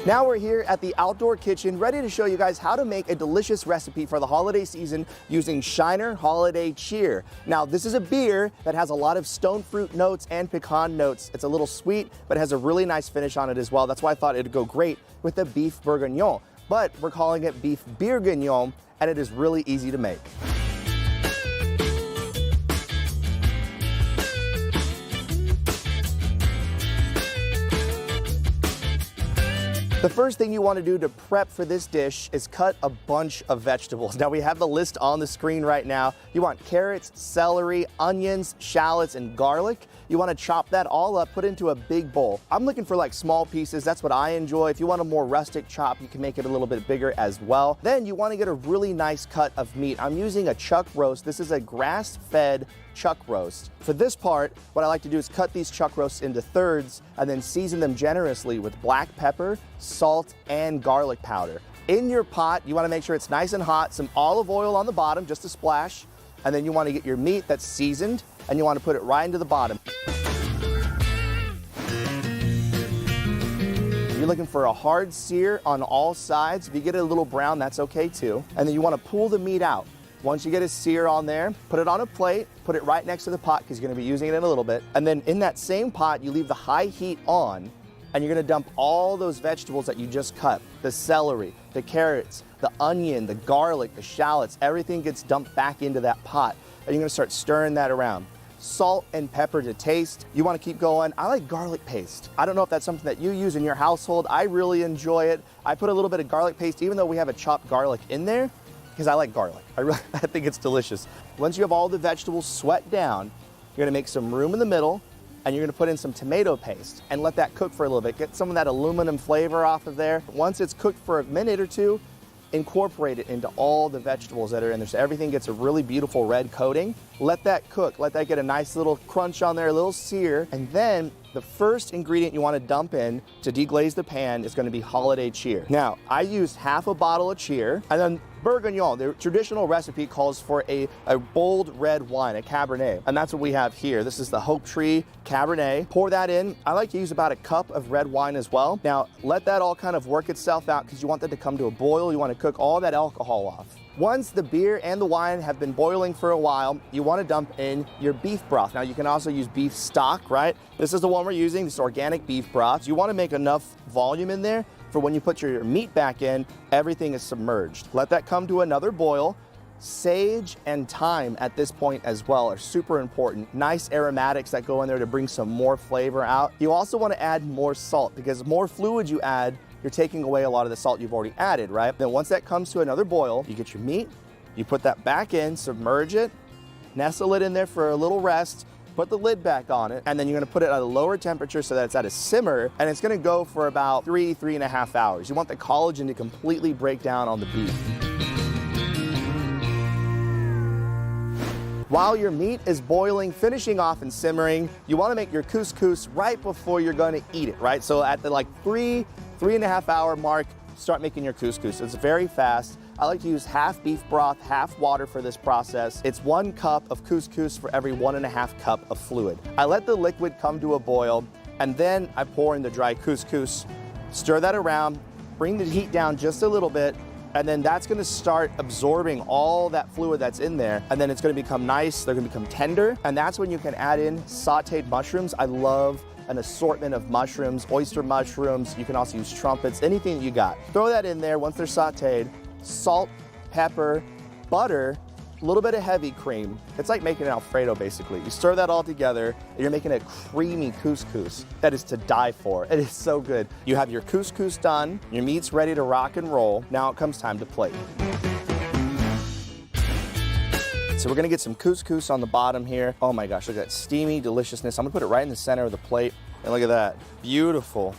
Now we're here at the outdoor kitchen, ready to show you guys how to make a delicious recipe for the holiday season using Shiner Holiday Cheer. Now, this is a beer that has a lot of stone fruit notes and pecan notes. It's a little sweet, but it has a really nice finish on it as well. That's why I thought it'd go great with the beef bourguignon. But we're calling it beef bourguignon, and it is really easy to make. The first thing you want to do to prep for this dish is cut a bunch of vegetables. Now we have the list on the screen right now. You want carrots, celery, onions, shallots, and garlic. You want to chop that all up, put into a big bowl. I'm looking for like small pieces. That's what I enjoy. If you want a more rustic chop, you can make it a little bit bigger as well. Then you want to get a really nice cut of meat. I'm using a chuck roast. This is a grass-fed chuck roast. For this part, what I like to do is cut these chuck roasts into thirds and then season them generously with black pepper, salt, and garlic powder. In your pot, you want to make sure it's nice and hot, some olive oil on the bottom, just a splash, and then you want to get your meat that's seasoned and you want to put it right into the bottom. You're looking for a hard sear on all sides. If you get it a little brown, that's okay too. And then you want to pull the meat out. Once you get a sear on there, put it on a plate, put it right next to the pot because you're going to be using it in a little bit. And then in that same pot, you leave the high heat on and you're going to dump all those vegetables that you just cut. The celery, the carrots, the onion, the garlic, the shallots, everything gets dumped back into that pot. And you're going to start stirring that around. Salt and pepper to taste. You want to keep going. I like garlic paste. I don't know if that's something that you use in your household. I really enjoy it. I put a little bit of garlic paste, even though we have a chopped garlic in there, because I like garlic. I think it's delicious. Once you have all the vegetables sweat down, you're gonna make some room in the middle and you're gonna put in some tomato paste and let that cook for a little bit. Get some of that aluminum flavor off of there. Once it's cooked for a minute or two, incorporate it into all the vegetables that are in there so everything gets a really beautiful red coating. Let that cook. Let that get a nice little crunch on there, a little sear, and then the first ingredient you want to dump in to deglaze the pan is going to be holiday cheer. Now, I used half a bottle of cheer, and then bourguignon, the traditional recipe calls for a bold red wine, a Cabernet, and that's what we have here. This is the Hope Tree Cabernet. Pour that in. I like to use about a cup of red wine as well. Now, let that all kind of work itself out because you want that to come to a boil. You want to cook all that alcohol off. Once the beer and the wine have been boiling for a while, you want to dump in your beef broth. Now, you can also use beef stock, right? This is the one we're using, this organic beef broth. You want to make enough volume in there for when you put your meat back in, everything is submerged. Let that come to another boil. Sage and thyme at this point as well are super important. Nice aromatics that go in there to bring some more flavor out. You also want to add more salt because the more fluid you add, you're taking away a lot of the salt you've already added, right? Then once that comes to another boil, you get your meat, you put that back in, submerge it, nestle it in there for a little rest, put the lid back on it, and then you're gonna put it at a lower temperature so that it's at a simmer, and it's gonna go for about 3.5 hours. You want the collagen to completely break down on the beef. While your meat is boiling, finishing off and simmering, you wanna make your couscous right before you're gonna eat it, right? So at the 3.5 hour mark, start making your couscous. It's very fast. I like to use half beef broth, half water for this process. It's 1 cup of couscous for every 1.5 cup of fluid. I let the liquid come to a boil, and then I pour in the dry couscous, stir that around, bring the heat down just a little bit, and then that's gonna start absorbing all that fluid that's in there, and then it's gonna become nice, they're gonna become tender, and that's when you can add in sauteed mushrooms. I love an assortment of mushrooms, oyster mushrooms, you can also use trumpets, anything you got. Throw that in there once they're sauteed, salt, pepper, butter, a little bit of heavy cream. It's like making an Alfredo basically. You stir that all together and you're making a creamy couscous that is to die for. It is so good. You have your couscous done, your meat's ready to rock and roll. Now it comes time to plate. So we're gonna get some couscous on the bottom here. Oh my gosh, look at that steamy deliciousness. I'm gonna put it right in the center of the plate. And look at that, beautiful.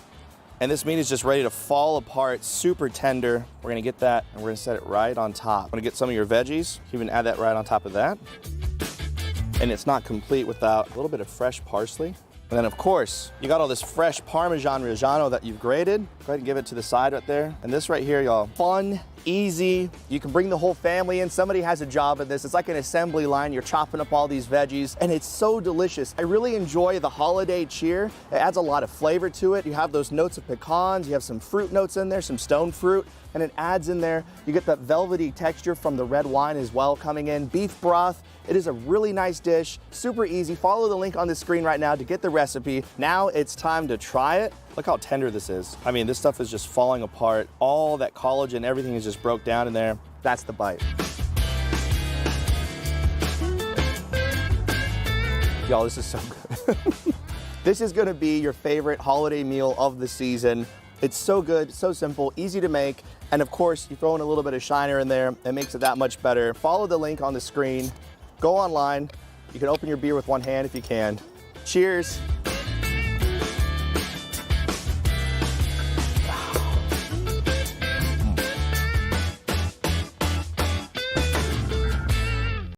And this meat is just ready to fall apart, super tender. We're gonna get that and we're gonna set it right on top. I'm gonna get some of your veggies. You can add that right on top of that. And it's not complete without a little bit of fresh parsley. And then of course, you got all this fresh Parmesan Reggiano that you've grated. Go ahead and give it to the side right there. And this right here, y'all, fun, easy. You can bring the whole family in. Somebody has a job at this. It's like an assembly line. You're chopping up all these veggies and it's so delicious. I really enjoy the holiday cheer. It adds a lot of flavor to it. You have those notes of pecans, you have some fruit notes in there, some stone fruit, and it adds in there. You get that velvety texture from the red wine as well coming in. Beef broth. It is a really nice dish, super easy. Follow the link on the screen right now to get the recipe. Now it's time to try it. Look how tender this is. I mean, this stuff is just falling apart. All that collagen, everything is just broke down in there. That's the bite. Y'all, this is so good. This is gonna be your favorite holiday meal of the season. It's so good, so simple, easy to make. And of course, you throw in a little bit of Shiner in there. It makes it that much better. Follow the link on the screen. Go online. You can open your beer with one hand if you can. Cheers.